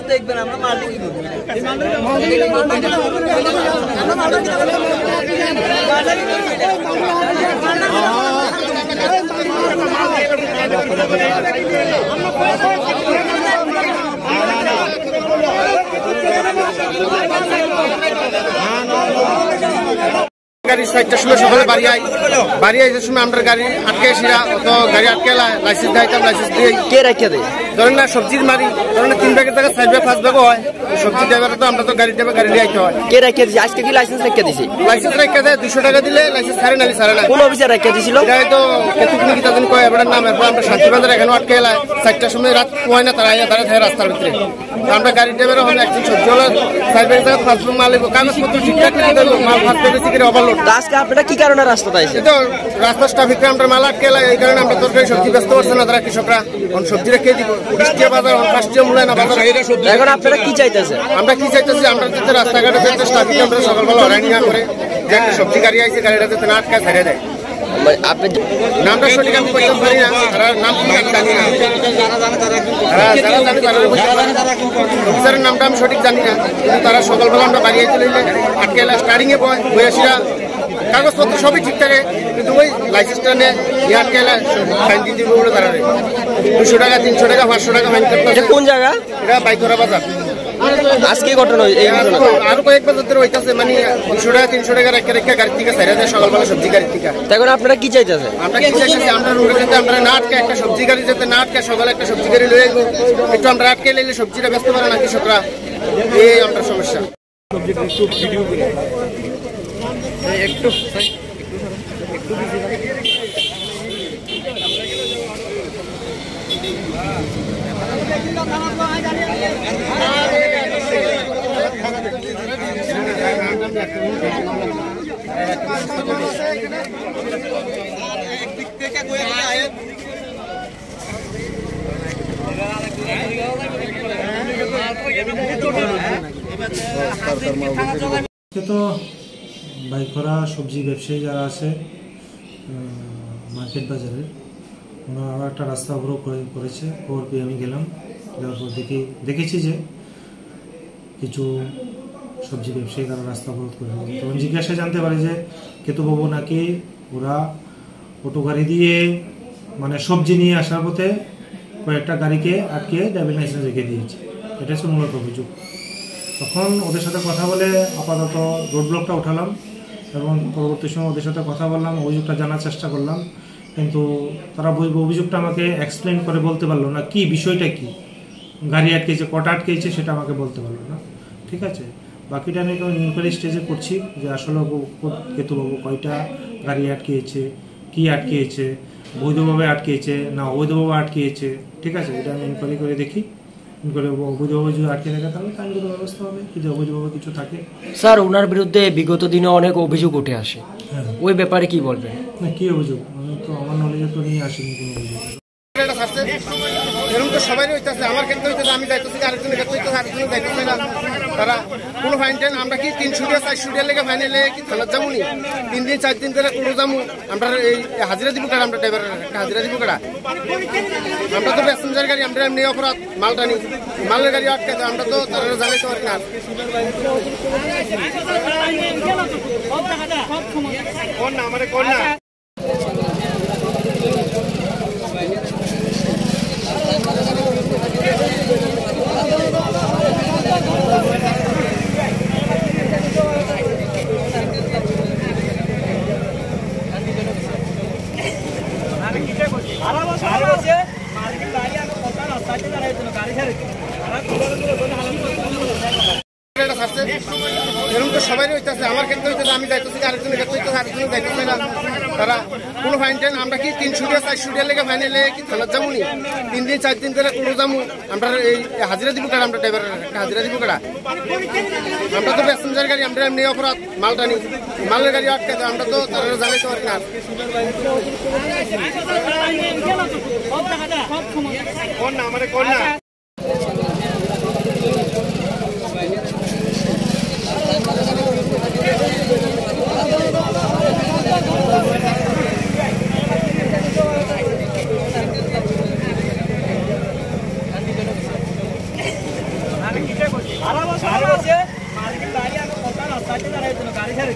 দেখবেন আমরা মাল্টি গাড়ি ৬টার সময় সকালে বাড়ি আইসার সময় আমরা গাড়ি আটকে আসিরা অত গাড়ি আটকে লাইসেন্স দিতাম লাইসেন্স দিয়ে কে রাখিয়া দেয় ধরেন না সবজির মারি ধরেন ৩ ব্যাগের জায়গায় ৪ ব্যাগ ৫ ব্যাগও হয় সবজি ড্রাইভার তো আমরা তো গাড়ি ড্রাইভার গাড়ি নিয়ে আইতে হয় কে রাখিয়া দিছে আজকে কি লাইসেন্স রাখিয়া দিছে লাইসেন্স রাখিয়া দেয় ২০০ টাকা দিলে লাইসেন্স ছাড়ে না কোন অফিসার রাখিয়া দিছিল এটা তো কেতুকনি কি তাদের কয় এবার নাম এরপর আমরা শান্তিবাজার এখানে আটকে এলাই ৪টার সময় রাত হয় না তারা আইয়া দাঁড়ায় থাকে রাস্তার ভিতরে আমরা গাড়ি ড্রাইভার হলে একজন সবজি হলে ৪ ব্যাগের জায়গায় ৫ ব্যাগ মাল লিখবো কাগজপত্র ঠিকঠাক না দিল মাল ফাঁস করে বেশি করে ওভারলোড আজকে আপনারা কি কারণে রাস্তাতে আইছে তো রাস্তার স্টাফিক আমরা মাল আটকে এলাই এই কারণে আমরা তরকারি সবজি ব্যস্ত পারছে না তারা কৃষকরা সবজি রেখে দিব ২০ বাজার ৫ মূল্য না বাজার এখন আপনারা কি চাইতেছেন আমরা কি চাইতেছি আমরা যাতে রাস্তাঘাটে যাতে স্টাফিক আমরা সকালবেলা হয়রানি না করে যে একটা সবজি গাড়ি আইছে গাড়িটা যাতে না আটকায় ছেড়ে দেয় আপনি নামটা সঠিক আমি বলতে পারি না তারা নাম কি আমি জানি না অফিসারের নামটা আমি সঠিক জানি না কিন্তু তারা সকালবেলা আমরা বাড়ি আইতে লইলে আটকে এলা স্টার্টিংয়ে পয় বয়াসীরা কাগজপত্র সবই ঠিক থাকে কিন্তু ওই লাইসেন্সটা নিয়ে আটকে এলা ফাইন দিয়ে দিব বলে তারা ২০০ টাকা ৩০০ টাকা ৫০০ টাকা ফাইন করতে কোন জায়গা এটা বাইকরা বাজার আজকে ঘটনা আরো কয়েক বছর ধরে হইতাছে মানে ২০০ টাকা ৩০০ টাকা রেখে গাড়ি থেকে ছেড়ে দেয় সকালবেলা সবজি গাড়ি থেকে এখন আপনারা কি চাইতেছেন আমরা কি চাইতেছি আমরা রোডে যাতে আমরা না আটকে একটা সবজি গাড়ি যাতে না আটকে সকালে একটা সবজি গাড়ি লয়ে যাবো একটু আমরা আটকে নিলে সবজিটা ব্যস্ত পারে না কৃষকরা এই আমরা সমস্যা একটু তো বাইকরা সবজি ব্যবসায়ী যারা আছে মার্কেট বাজারের ওনারা একটা রাস্তা অবরোধ করেছে খবর পেয়ে আমি গেলাম যাওয়ার পর দেখেছি যে কিছু সবজি ব্যবসায়ী তারা রাস্তা অবরোধ করে তখন জিজ্ঞাসা জানতে পারে যে কেতুবাবু নাকি ওরা অটো গাড়ি দিয়ে মানে সবজি নিয়ে আসার পথে কয়েকটা গাড়িকে আটকে ড্রাইভিং লাইসেন্স রেখে দিয়েছে এটা হচ্ছে মূলত অভিযোগ। তখন ওদের সাথে কথা বলে আপাতত রোড ব্লকটা উঠালাম এবং পরবর্তী সময় ওদের সাথে কথা বললাম, অভিযোগটা জানার চেষ্টা করলাম, কিন্তু তারা অভিযোগটা আমাকে এক্সপ্লেন করে বলতে পারলো না কি বিষয়টা কি, গাড়ি আটকেছে কটা আটকেছে সেটা আমাকে বলতে পারলো না। ঠিক আছে, বাকিটা আমি ইনকোয়ারি স্টেজে করছি যে আসলে কেতুবাবু কয়টা গাড়ি আটকেছে, কি আটকেছে, বৈধভাবে আটকেছে না অবৈধভাবে আটকেছে। ঠিক আছে, এটা আমি ইনকোয়ারি করে দেখি, অবৈধভাবে যদি আটকে থাকে তাহলে আইনগত ব্যবস্থা হবে, যদি অবৈধভাবে কিছু থাকে। স্যার, ওনার বিরুদ্ধে বিগত দিনে অনেক অভিযোগ উঠে আসে, ওই ব্যাপারে কি বলবেন? না, কি অভিযোগ? আমি তো আমার নলেজে তো নিয়ে আসিনি কোনো অভিযোগ। এরকম তো সবাই হইতেছে, আমার ক্ষেত্রে হইতেছে, আমি যাইতেছি আরেকজনের ক্ষেত্রে হইতেছে, আরেকজনের যাইতেছে না। তারা কোনো ফাইন টাইন আমরা কি 300-400 লেগে ফাইনে লেগে কি থানার যাবো নি? 3 দিন 4 দিন ধরে কোনো যাবো আমরা এই হাজিরা দিব কারা? আমরা ড্রাইভারের একটা হাজিরা দিব কারা? আমরা তো প্যাসেঞ্জার গাড়ি, আমরা এমনি অপরাধ মালটা নিই, মালের গাড়ি আটকে আমরা তো তারা জানাইতে পারি না। এরকম তো সবাই হইতেছে, আমার ক্ষেত্রে হইতেছে, আমি যাইতেছি আরেকজনের ক্ষেত্রে হইতেছে, আরেকজনের যাইতেছে না। তারা কোনো ফাইন টাইন আমরা কি 3 শুটিয়া 4 শুটিয়ার লেগে ফাইনালে কি থানার যাবো নি? 3 দিন 4 দিন ধরে কোনো যাবো আমরা এই হাজিরা দিব কারা? আমরা ড্রাইভারের একটা হাজিরা দিব কারা? আমরা তো প্যাসেঞ্জার গাড়ি, আমরা এমনি অপরাধ মালটা নি, মালের গাড়ি আটকে যায়, আমরা তো তারা জানাইতে পারি না। কোন না আমারে কোন না গাড়ি